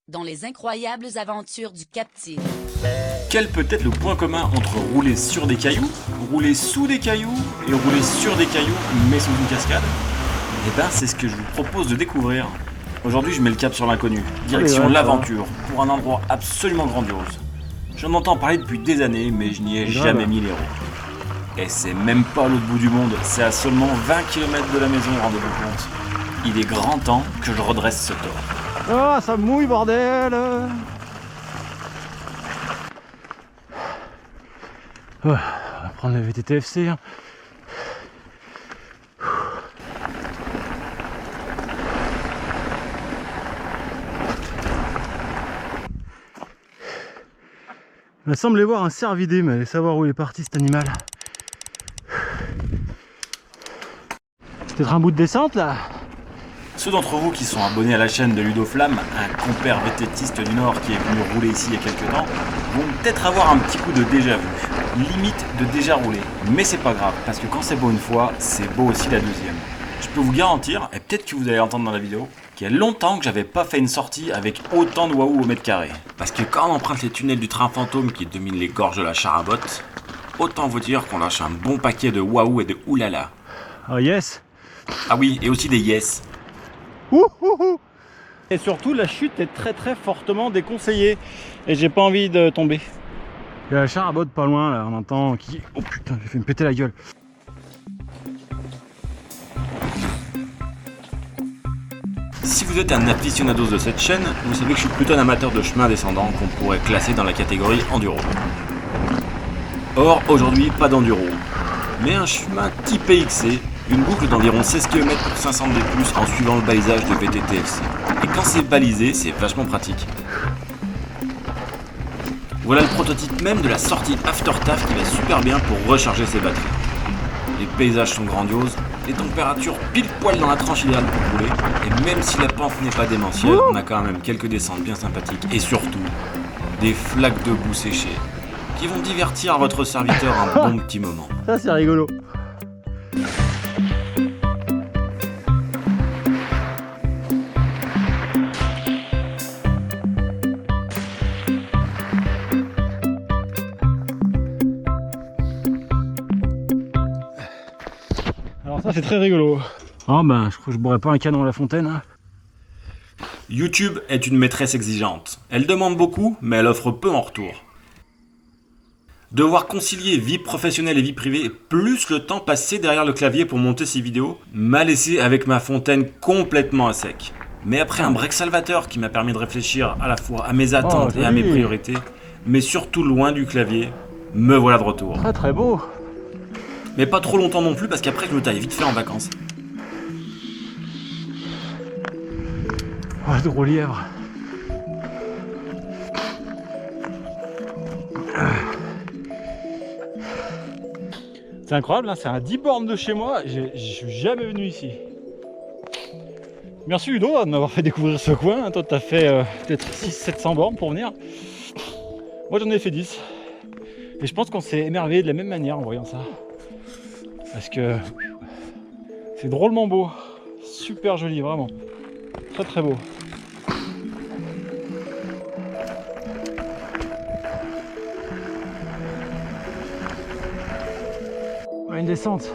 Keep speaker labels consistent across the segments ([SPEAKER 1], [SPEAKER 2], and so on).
[SPEAKER 1] dans les incroyables aventures du Cap-Tigre.
[SPEAKER 2] Quel peut être le point commun entre rouler sur des cailloux, rouler sous des cailloux et rouler sur des cailloux mais sous une cascade? Eh ben c'est ce que je vous propose de découvrir. Aujourd'hui je mets le cap sur l'inconnu, direction l'aventure, pour un endroit absolument grandiose. J'en entends parler depuis des années mais je n'y ai jamais mis les roues. Et c'est même pas à l'autre bout du monde, c'est à seulement 20 km de la maison, rendez-vous compte. Il est grand temps que je redresse ce tort.
[SPEAKER 3] Oh, ça mouille, bordel! Ouais, on va prendre le VTTFC. Hein. Il me semblait voir un cervidé, mais allez savoir où il est parti cet animal. Peut-être un bout de descente là?
[SPEAKER 2] Ceux d'entre vous qui sont abonnés à la chaîne de Ludoflamme, un compère vététiste du Nord qui est venu rouler ici il y a quelques temps, vont peut-être avoir un petit coup de déjà vu, limite de déjà roulé. Mais c'est pas grave, parce que quand c'est beau une fois, c'est beau aussi la deuxième. Je peux vous garantir, et peut-être que vous allez l'entendre dans la vidéo, qu'il y a longtemps que j'avais pas fait une sortie avec autant de waouh au mètre carré. Parce que quand on emprunte les tunnels du train fantôme qui dominent les gorges de la Charabotte, autant vous dire qu'on lâche un bon paquet de waouh et de oulala.
[SPEAKER 3] Oh yes!
[SPEAKER 2] Ah oui, et aussi des yes.
[SPEAKER 3] Et surtout la chute est très fortement déconseillée et j'ai pas envie de tomber. Il y a la Charabotte pas loin là, on entend qui... Oh putain, j'ai fait me péter la gueule.
[SPEAKER 2] Si vous êtes un aficionados de cette chaîne, vous savez que je suis plutôt un amateur de chemin descendant qu'on pourrait classer dans la catégorie enduro. Or, aujourd'hui, pas d'enduro, mais un chemin typé XC, une boucle d'environ 16 km pour 500 de plus en suivant le balisage de VTTFC. Et quand c'est balisé, c'est vachement pratique. Voilà le prototype même de la sortie After Taf qui va super bien pour recharger ses batteries. Les paysages sont grandioses, les températures pile poil dans la tranche idéale pour rouler, et même si la pente n'est pas démentielle, on a quand même quelques descentes bien sympathiques, et surtout, des flaques de boue séchées, qui vont divertir votre serviteur un bon petit moment.
[SPEAKER 3] Ça c'est rigolo. Alors ça c'est très rigolo. Oh ben je crois que je boirais pas un canon à la fontaine. Hein.
[SPEAKER 2] YouTube est une maîtresse exigeante. Elle demande beaucoup, mais elle offre peu en retour. Devoir concilier vie professionnelle et vie privée, plus le temps passé derrière le clavier pour monter ses vidéos, m'a laissé avec ma fontaine complètement à sec. Mais après un break salvateur qui m'a permis de réfléchir à la fois à mes attentes et à mes priorités, mais surtout loin du clavier, me voilà de retour.
[SPEAKER 3] Très beau.
[SPEAKER 2] Mais pas trop longtemps non plus parce qu'après je me taille vite fait en vacances.
[SPEAKER 3] Oh, le gros lièvre. C'est incroyable, hein, c'est à 10 bornes de chez moi, je suis jamais venu ici. Merci Udo de m'avoir fait découvrir ce coin, hein. Toi t'as fait peut-être 600-700 bornes pour venir. Moi j'en ai fait 10. Et je pense qu'on s'est émerveillé de la même manière en voyant ça. Parce que c'est drôlement beau, super joli vraiment, très beau. Une descente.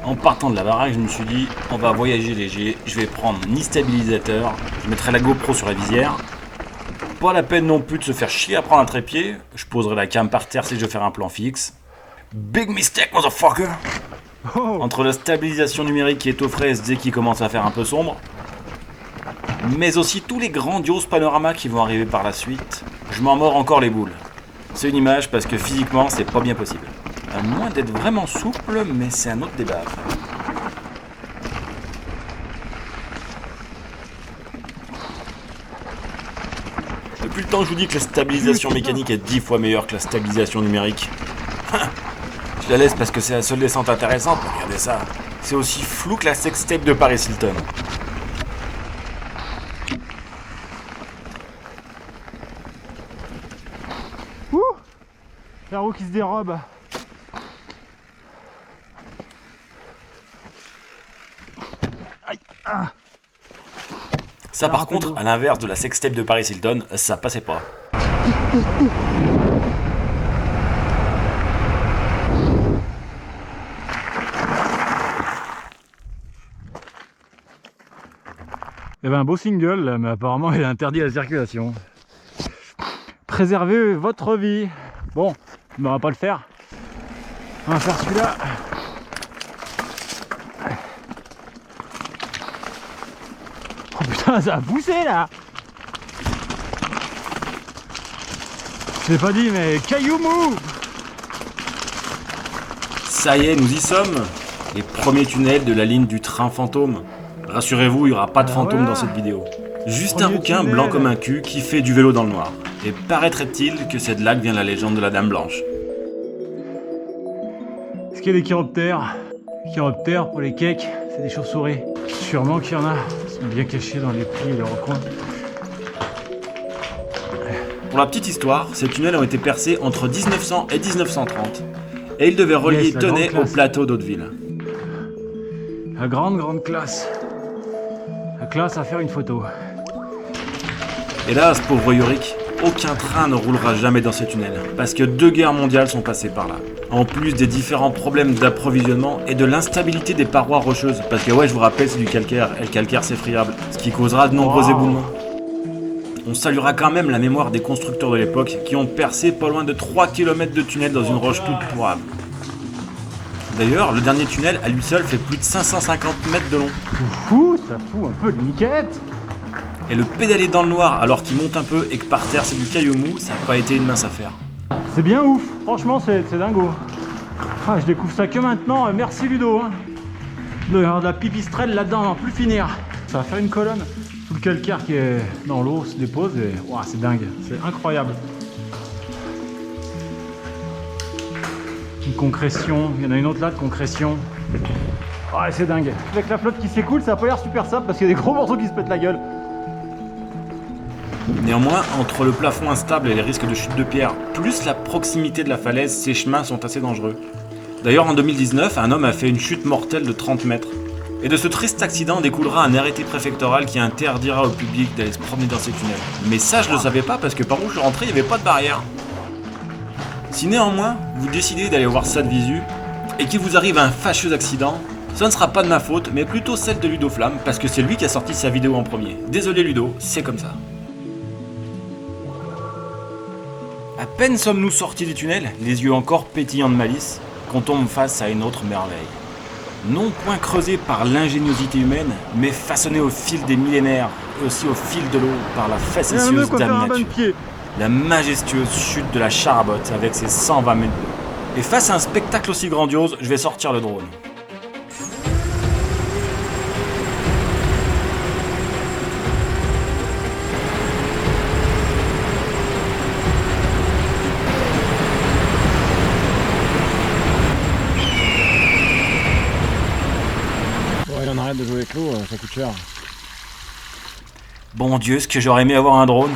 [SPEAKER 2] En partant de la baraque, je me suis dit, on va voyager léger, je vais prendre ni stabilisateur, je mettrai la GoPro sur la visière. Pas la peine non plus de se faire chier à prendre un trépied, je poserai la cam par terre si je veux faire un plan fixe. Big mistake, motherfucker! Entre la stabilisation numérique qui est aux fraises dès qu'il commence à faire un peu sombre, mais aussi tous les grandioses panoramas qui vont arriver par la suite, je m'en mords encore les boules. C'est une image parce que physiquement c'est pas bien possible. À moins d'être vraiment souple, mais c'est un autre débat après. Depuis le temps que je vous dis que la stabilisation mécanique est 10 fois meilleure que la stabilisation numérique. Je la laisse parce que c'est la seule descente intéressante, mais regardez ça. C'est aussi flou que la sextape de Paris Hilton.
[SPEAKER 3] La roue qui se dérobe.
[SPEAKER 2] Ah. Ça par contre, à l'inverse de la sextape de Paris Hilton, ça passait pas.
[SPEAKER 3] Il y avait un beau single là, mais apparemment il est interdit à la circulation. Préservez votre vie. Bon, on ne va pas le faire. On va faire celui-là. Oh putain, ça a poussé là. Je l'ai pas dit, mais caillou mou.
[SPEAKER 2] Ça y est, nous y sommes. Les premiers tunnels de la ligne du train fantôme. Rassurez-vous, il n'y aura pas de fantôme dans cette vidéo. Juste un rouquin blanc comme un cul qui fait du vélo dans le noir. Et paraîtrait-il que c'est de là que vient la légende de la Dame Blanche.
[SPEAKER 3] Est-ce qu'il y a des chiroptères? Chiroptères, pour les cakes, c'est des chauves-souris. Sûrement qu'il y en a. Ils sont bien cachés dans les plis et les recoins.
[SPEAKER 2] Pour la petite histoire, ces tunnels ont été percés entre 1900 et 1930. Et ils devaient relier Tenay au plateau d'Hauteville.
[SPEAKER 3] La grande classe. La classe à faire une photo.
[SPEAKER 2] Hélas, pauvre Yorick, aucun train ne roulera jamais dans ces tunnels, parce que 2 guerres mondiales sont passées par là. En plus des différents problèmes d'approvisionnement et de l'instabilité des parois rocheuses, parce que ouais, je vous rappelle, c'est du calcaire, et le calcaire c'est friable, ce qui causera de nombreux éboulements. On saluera quand même la mémoire des constructeurs de l'époque qui ont percé pas loin de 3 km de tunnel dans une roche toute pourrave. D'ailleurs, le dernier tunnel à lui seul fait plus de 550 mètres de long.
[SPEAKER 3] Ça fout un peu de miquette.
[SPEAKER 2] Et le pédaler dans le noir alors qu'il monte un peu et que par terre c'est du caillou mou, ça n'a pas été une mince affaire.
[SPEAKER 3] C'est bien ouf, franchement c'est dingo. Ah, je découvre ça que maintenant, merci Ludo. Hein. Il doit y avoir de la pipistrelle là-dedans, n'en plus finir. Ça va faire une colonne. Tout le calcaire qui est dans l'eau se dépose et wow, c'est dingue, c'est incroyable. Une concrétion, il y en a une autre là de concrétion. Ouais, c'est dingue. Avec la flotte qui s'écoule, ça a pas l'air super simple parce qu'il y a des gros morceaux qui se pètent la gueule.
[SPEAKER 2] Néanmoins, entre le plafond instable et les risques de chute de pierre, plus la proximité de la falaise, ces chemins sont assez dangereux. D'ailleurs, en 2019, un homme a fait une chute mortelle de 30 mètres. Et de ce triste accident découlera un arrêté préfectoral qui interdira au public d'aller se promener dans ces tunnels. Mais ça, je le savais pas parce que par où je suis rentré, il n'y avait pas de barrière. Si néanmoins, vous décidez d'aller voir ça de visu, et qu'il vous arrive un fâcheux accident, ça ne sera pas de ma faute, mais plutôt celle de Ludo Flamme, parce que c'est lui qui a sorti sa vidéo en premier. Désolé Ludo, c'est comme ça. À peine sommes-nous sortis du tunnel, les yeux encore pétillants de malice, qu'on tombe face à une autre merveille. Non point creusé par l'ingéniosité humaine, mais façonné au fil des millénaires, et aussi au fil de l'eau par la facétieuse Dame Nature. La majestueuse chute de la Charabotte avec ses 120 mètres d'eau. Et face à un spectacle aussi grandiose, je vais sortir le drone.
[SPEAKER 3] On arrête de jouer avec l'eau, ça coûte cher.
[SPEAKER 2] Bon Dieu, ce que j'aurais aimé avoir un drone.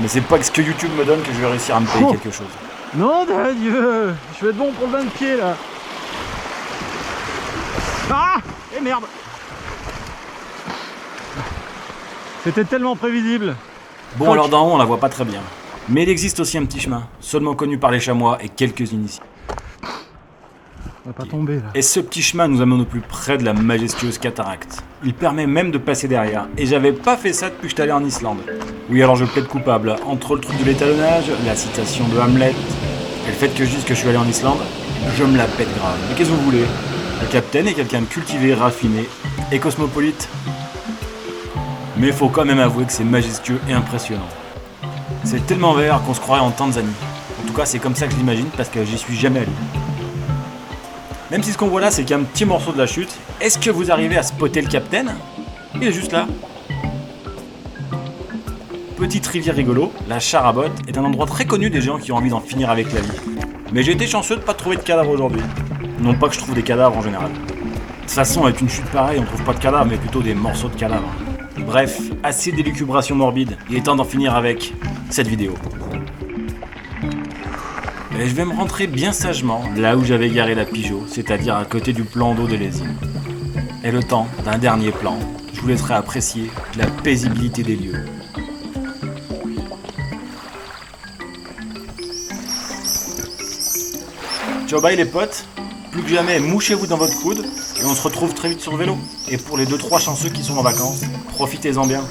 [SPEAKER 2] Mais c'est pas que ce que YouTube me donne que je vais réussir à me payer quelque chose.
[SPEAKER 3] Non de Dieu, je vais être bon pour le bain de pied là. Ah, et merde. C'était tellement prévisible.
[SPEAKER 2] Bon, alors d'en haut on la voit pas très bien. Mais il existe aussi un petit chemin, seulement connu par les chamois et quelques initiés.
[SPEAKER 3] On va pas tomber là.
[SPEAKER 2] Et ce petit chemin nous amène au plus près de la majestueuse cataracte. Il permet même de passer derrière. Et j'avais pas fait ça depuis que je suis allé en Islande. Oui, alors je plaide coupable. Entre le truc de l'étalonnage, la citation de Hamlet, et le fait que je dise que je suis allé en Islande, je me la pète grave. Mais qu'est-ce que vous voulez? Le capitaine est quelqu'un de cultivé, raffiné et cosmopolite. Mais faut quand même avouer que c'est majestueux et impressionnant. C'est tellement vert qu'on se croirait en Tanzanie. En tout cas, c'est comme ça que je l'imagine parce que j'y suis jamais allé. Même si ce qu'on voit là, c'est qu'un petit morceau de la chute, est-ce que vous arrivez à spotter le capitaine? Il est juste là. Petite rivière rigolo, la Charabotte est un endroit très connu des gens qui ont envie d'en finir avec la vie. Mais j'ai été chanceux de pas trouver de cadavres aujourd'hui. Non pas que je trouve des cadavres en général. De toute façon, avec une chute pareille, on trouve pas de cadavres, mais plutôt des morceaux de cadavres. Bref, assez d'élucubration morbide, il est temps d'en finir avec cette vidéo. Et je vais me rentrer bien sagement là où j'avais garé la Pigeot, c'est-à-dire à côté du plan d'eau de l'Ésine. Et le temps d'un dernier plan, je vous laisserai apprécier la paisibilité des lieux. Ciao bye les potes, plus que jamais mouchez-vous dans votre coude et on se retrouve très vite sur le vélo. Et pour les 2-3 chanceux qui sont en vacances, profitez-en bien.